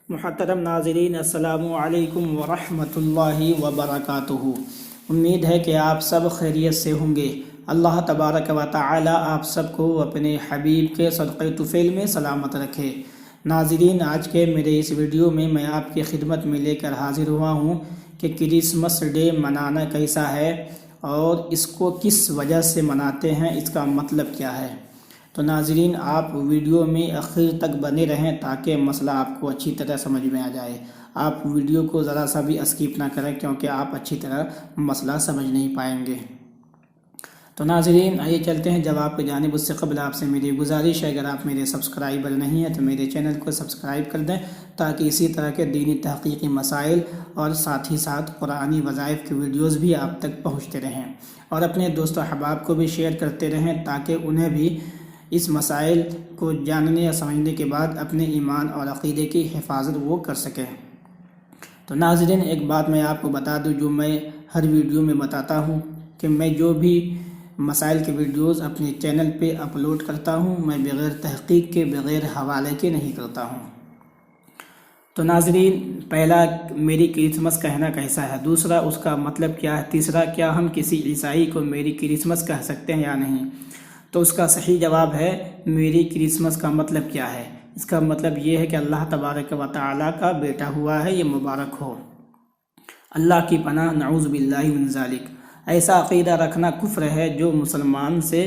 محترم ناظرین، السلام علیکم ورحمۃ اللہ وبرکاتہ۔ امید ہے کہ آپ سب خیریت سے ہوں گے۔ اللہ تبارک و تعالی آپ سب کو اپنے حبیب کے صدقہ طفیل میں سلامت رکھے۔ ناظرین، آج کے میرے اس ویڈیو میں آپ کی خدمت میں لے کر حاضر ہوا ہوں کہ کرسمس ڈے منانا کیسا ہے اور اس کو کس وجہ سے مناتے ہیں، اس کا مطلب کیا ہے۔ تو ناظرین، آپ ویڈیو میں آخر تک بنے رہیں تاکہ مسئلہ آپ کو اچھی طرح سمجھ میں آ جائے۔ آپ ویڈیو کو ذرا سا بھی اسکپ نہ کریں کیونکہ آپ اچھی طرح مسئلہ سمجھ نہیں پائیں گے۔ تو ناظرین، آئیے چلتے ہیں جواب کی جانب۔ اس سے قبل آپ سے میری گزارش ہے، اگر آپ میرے سبسکرائبر نہیں ہیں تو میرے چینل کو سبسکرائب کر دیں تاکہ اسی طرح کے دینی تحقیقی مسائل اور ساتھ ہی ساتھ قرآنی وظائف کی ویڈیوز بھی آپ تک پہنچتے رہیں، اور اپنے دوست و احباب کو بھی شیئر کرتے رہیں تاکہ انہیں بھی اس مسائل کو جاننے یا سمجھنے کے بعد اپنے ایمان اور عقیدے کی حفاظت وہ کر سکیں۔ تو ناظرین، ایک بات میں آپ کو بتا دوں جو میں ہر ویڈیو میں بتاتا ہوں کہ میں جو بھی مسائل کے ویڈیوز اپنے چینل پہ اپلوڈ کرتا ہوں میں بغیر تحقیق کے، بغیر حوالے کے نہیں کرتا ہوں۔ تو ناظرین، پہلا میری کرسمس کہنا کیسا ہے، دوسرا اس کا مطلب کیا ہے، تیسرا کیا ہم کسی عیسائی کو میری کرسمس کہہ سکتے ہیں یا نہیں۔ تو اس کا صحیح جواب ہے میری کرسمس کا مطلب کیا ہے۔ اس کا مطلب یہ ہے کہ اللہ تبارک و تعالیٰ کا بیٹا ہوا ہے، یہ مبارک ہو۔ اللہ کی پناہ، نعوذ باللہ من ذالک۔ ایسا عقیدہ رکھنا کفر ہے جو مسلمان سے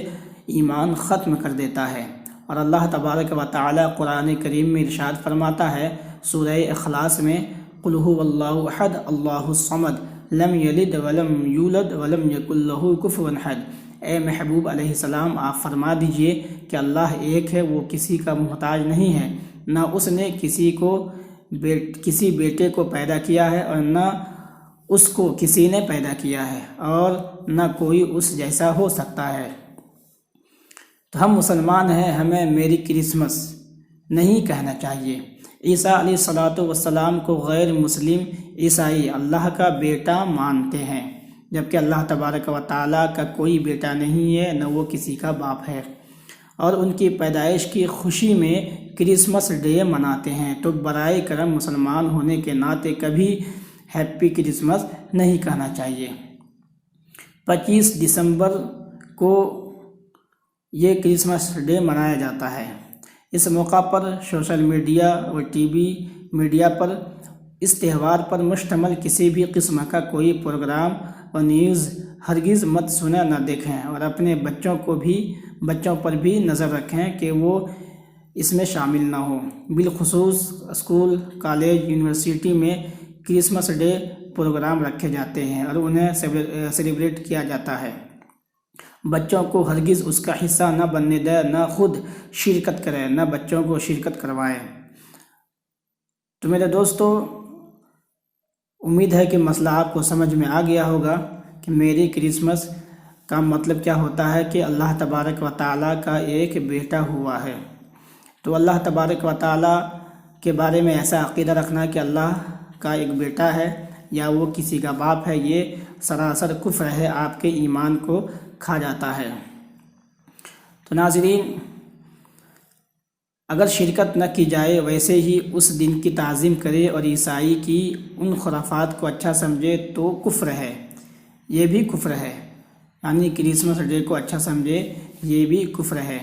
ایمان ختم کر دیتا ہے۔ اور اللہ تبارک و تعالیٰ قرآن کریم میں ارشاد فرماتا ہے سورہ اخلاص میں، قل هو اللہ احد اللہ الصمد لم یلد ولم یولد ولم یکن لہ کفوا احد۔ اے محبوب علیہ السلام، آپ فرما دیجئے کہ اللہ ایک ہے، وہ کسی کا محتاج نہیں ہے، نہ اس نے کسی بیٹے کو پیدا کیا ہے اور نہ اس کو کسی نے پیدا کیا ہے، اور نہ کوئی اس جیسا ہو سکتا ہے۔ تو ہم مسلمان ہیں، ہمیں میری کرسمس نہیں کہنا چاہیے۔ عیسیٰ علیہ السلام کو غیر مسلم عیسائی اللہ کا بیٹا مانتے ہیں، جبکہ اللہ تبارک و تعالیٰ کا کوئی بیٹا نہیں ہے، نہ وہ کسی کا باپ ہے، اور ان کی پیدائش کی خوشی میں کرسمس ڈے مناتے ہیں۔ تو برائے کرم مسلمان ہونے کے ناطے کبھی ہیپی کرسمس نہیں کہنا چاہیے۔ 25 دسمبر کو یہ کرسمس ڈے منایا جاتا ہے۔ اس موقع پر سوشل میڈیا اور ٹی وی میڈیا پر اس تہوار پر مشتمل کسی بھی قسم کا کوئی پروگرام اور نیوز ہرگز مت سنیں، نہ دیکھیں، اور اپنے بچوں پر بھی نظر رکھیں کہ وہ اس میں شامل نہ ہوں۔ بالخصوص اسکول، کالج، یونیورسٹی میں کرسمس ڈے پروگرام رکھے جاتے ہیں اور انہیں سیلیبریٹ کیا جاتا ہے۔ بچوں کو ہرگز اس کا حصہ نہ بننے دیں، نہ خود شرکت کریں، نہ بچوں کو شرکت کروائیں۔ تو میرے دوستو، امید ہے کہ مسئلہ آپ کو سمجھ میں آ گیا ہوگا کہ میری کرسمس کا مطلب کیا ہوتا ہے کہ اللہ تبارک و تعالیٰ کا ایک بیٹا ہوا ہے۔ تو اللہ تبارک و تعالیٰ کے بارے میں ایسا عقیدہ رکھنا کہ اللہ کا ایک بیٹا ہے یا وہ کسی کا باپ ہے، یہ سراسر کفر ہے، آپ کے ایمان کو کھا جاتا ہے۔ تو ناظرین، اگر شرکت نہ کی جائے، ویسے ہی اس دن کی تعظیم کرے اور عیسائی کی ان خرافات کو اچھا سمجھے تو کفر ہے، یہ بھی کفر ہے۔ یعنی کرسمس ڈے کو اچھا سمجھے، یہ بھی کفر ہے۔